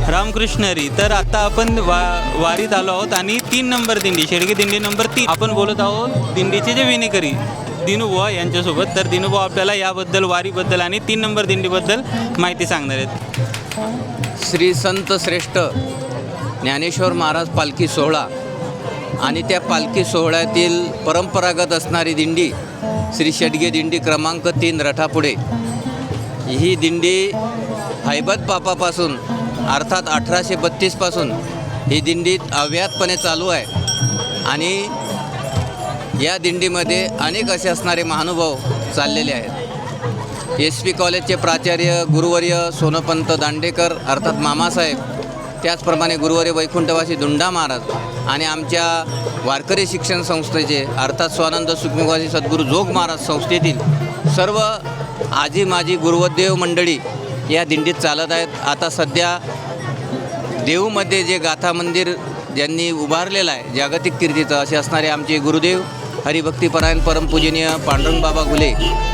रामकृष्ण हरी. तर आता आपण वारीत आलो आहोत आणि 3 नंबर दिंडी, शेडगे दिंडी नंबर 3 आपण बोलत आहोत. दिंडीचे जे विणेकरी दिनूबुवा यांच्यासोबत. तर दिनूबुवा आपल्याला याबद्दल, वारीबद्दल आणि 3 नंबर दिंडीबद्दल माहिती सांगणार आहेत. श्री संत श्रेष्ठ ज्ञानेश्वर महाराज पालखी सोहळा आणि त्या पालखी सोहळ्यातील परंपरागत असणारी दिंडी श्री शेडगे दिंडी क्रमांक 3 रठापुढे. ही दिंडी हैबत बापापासून अर्थात 1832 पासून ही दिंडी अव्याहतपणे चालू आहे आणि या दिंडीमध्ये अनेक असे असणारे महानुभाव चाललेले आहेत. SP कॉलेजचे प्राचार्य गुरुवर्य सोनपंत दांडेकर अर्थात मामासाहेब, त्याचप्रमाणे गुरुवर्य वैकुंठवासी दुंडा महाराज आणि आमच्या वारकरी शिक्षण संस्थेचे अर्थात स्वानंद सुखनिवासी सद्गुरू जोग महाराज संस्थेतील सर्व आजी माजी गुरुदेव मंडळी या दिंडीत चालत आहेत. आता सध्या देऊमध्ये जे गाथा मंदिर ज्यांनी उभारलेलं आहे जागतिक कीर्तीचं असे असणारे आमचे गुरुदेव हरिभक्तीपरायण परमपूजनीय पांडुरंग बाबा घुले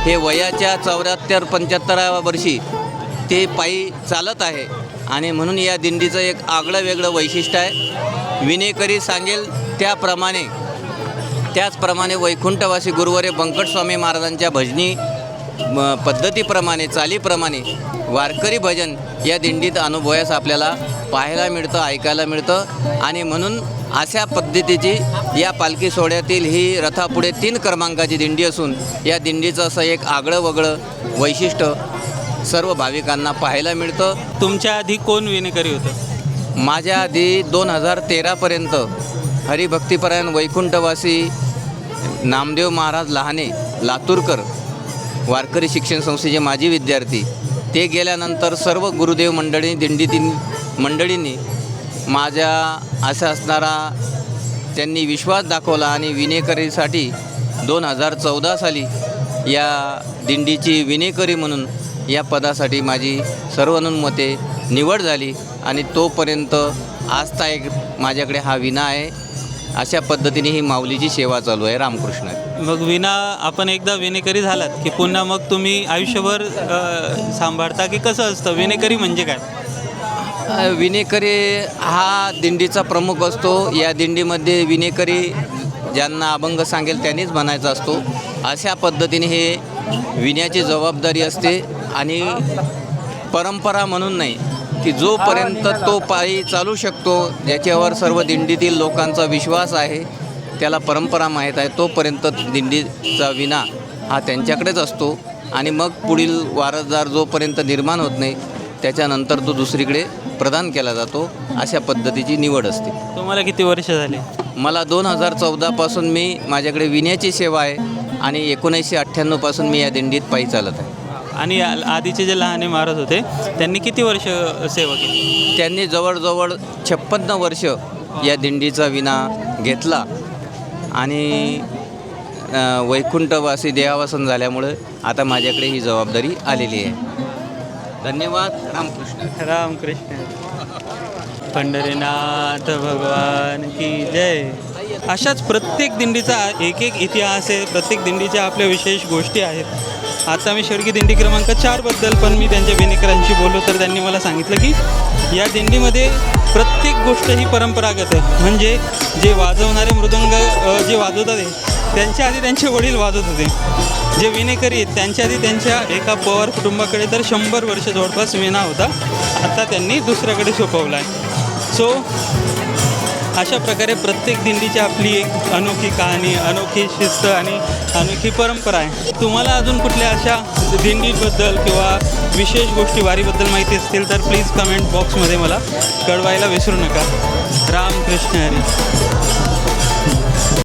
हे वयाच्या 74-75व्या वर्षी ते पायी चालत आहे आणि म्हणून या दिंडीचं एक आगळं वेगळं वैशिष्ट्य आहे. विनेकरी सांगेल त्याचप्रमाणे वैकुंठवासी गुरुवर्य बंकटस्वामी महाराजांच्या भजनी पद्धतीप्रमाणे चालीप्रमाणे वारकरी भजन या दिंडीत अनुभवास आपल्याला पाहायला मिळतं, ऐकायला मिळतं आणि म्हणून अशा पद्धतीची या पालखी सोहळ्यातील ही रथापुढे 3 क्रमांकाची दिंडी असून या दिंडीचं असं एक आगळं वगळं वैशिष्ट्य सर्व भाविकांना पाहायला मिळतं. तुमच्या आधी कोण विणेकरी होतं? माझ्या आधी 2013पर्यंत हरिभक्तीपरायण वैकुंठवासी नामदेव महाराज लहाने लातूरकर वारकरी शिक्षण संस्थेचे माजी विद्यार्थी ते गेल्यानंतर सर्व गुरुदेव मंडळी दिंडीतील मंडळींनी माझ्या असा असणारा त्यांनी विश्वास दाखवला आणि विणेकरीसाठी 2014 साली या दिंडीची विणेकरी म्हणून या पदासाठी माझी सर्वानुमते निवड झाली आणि तोपर्यंत आजता एक माझ्याकडे हा विणा आहे. अशा पद्धतीने ही माऊलीची सेवा चालू आहे. रामकृष्ण. मग विणा आपण एकदा विणेकरी झालात की पुन्हा मग तुम्ही आयुष्यभर सांभाळता की कसं असतं? विणेकरी म्हणजे काय? विणेकरी हा दिंडीचा प्रमुख असतो. या दिंडीमध्ये विणेकरी ज्यांना अभंग सांगेल त्यांनीच म्हणायचा असतो. अशा पद्धतीने हे विण्याची जबाबदारी असते आणि परंपरा म्हणून नाही की जोपर्यंत तो पायी चालू शकतो ज्याच्यावर सर्व दिंडीतील लोकांचा विश्वास आहे त्याला परंपरा माहीत आहे तोपर्यंत दिंडीचा विणा हा त्यांच्याकडेच असतो आणि मग पुढील वारसदार जोपर्यंत निर्माण होत नाही त्याच्यानंतर तो दुसरीकडे प्रदान केला जातो. अशा पद्धतीची निवड असते. तुम्हाला किती वर्ष झाले? मला 2014 पासून मी माझ्याकडे विण्याची सेवा आहे आणि 1998 पासून मी या दिंडीत पायी चालत आहे. आणि आधीचे जे लहाने महाराज होते त्यांनी किती वर्ष सेवा केली? त्यांनी जवळजवळ 56 वर्ष या दिंडीचा विणा घेतला आणि वैकुंठवासी देहावसन झाल्यामुळे आता माझ्याकडे ही जबाबदारी आलेली आहे. धन्यवाद. रामकृष्ण. रामकृष्ण. पंढरीनाथ भगवान की जय. अशाच प्रत्येक दिंडीचा एक इतिहास आहे. प्रत्येक दिंडीच्या आपल्या विशेष गोष्टी आहेत. आता मी शेडगे दिंडी क्रमांक 4बद्दल पण मी त्यांच्या विणेकरांशी बोललो तर त्यांनी मला सांगितलं की या दिंडीमध्ये प्रत्येक गोष्ट ही परंपरागत आहे. म्हणजे जे वाजवणारे मृदंग जे वाजवतात त्यांच्या आधी त्यांचे वडील वाजवत होते. जे विणेकरी आहेत त्यांच्या आधी त्यांच्या एका पवार कुटुंबाकडे तर 100 वर्ष जवळपास विणा होता. आता त्यांनी दुसऱ्याकडे सोपवला आहे. सो अशा प्रकारे प्रत्येक दिंडीची आपली एक अनोखी कहाणी, अनोखी शिस्त आणि अनोखी परंपरा आहे. तुम्हाला अजून कुठल्या अशा दिंडीबद्दल किंवा विशेष गोष्टी वारीबद्दल माहिती असतील तर प्लीज कमेंट बॉक्समध्ये मला कळवायला विसरू नका. रामकृष्ण हरी.